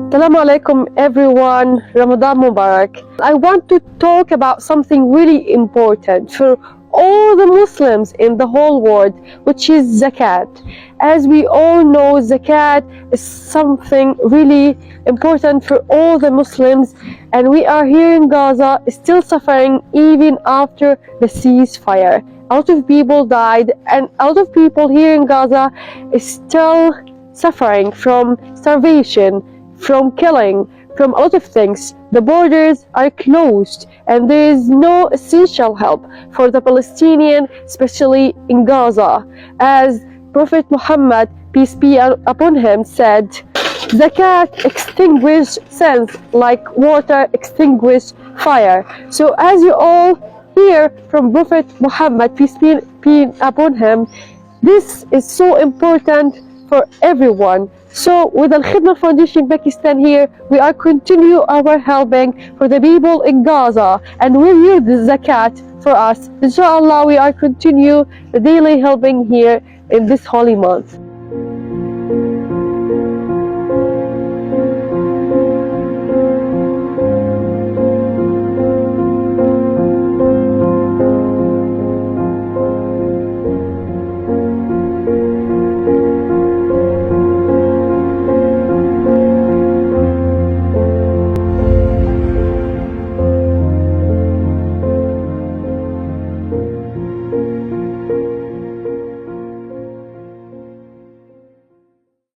Assalamu alaikum everyone, Ramadan Mubarak. I want to talk about something really important for all the Muslims in the whole world, which is zakat. As we all know, zakat is something really important for all the Muslims, and we are here in Gaza still suffering even after the ceasefire. A lot of people died, and a lot of people here in Gaza is still suffering from starvation, from killing, from a lot of things. The borders are closed and there is no essential help for the Palestinian, especially in Gaza. As Prophet Muhammad, peace be upon him, said, zakat extinguishes sins like water extinguishes fire. So as you all hear from Prophet Muhammad, peace be upon him, this is so important for everyone. So with Alkhidmat Foundation Pakistan here, we are continue our helping for the people in Gaza, and we use the zakat for us. Inshallah, we are continue the daily helping here in this holy month.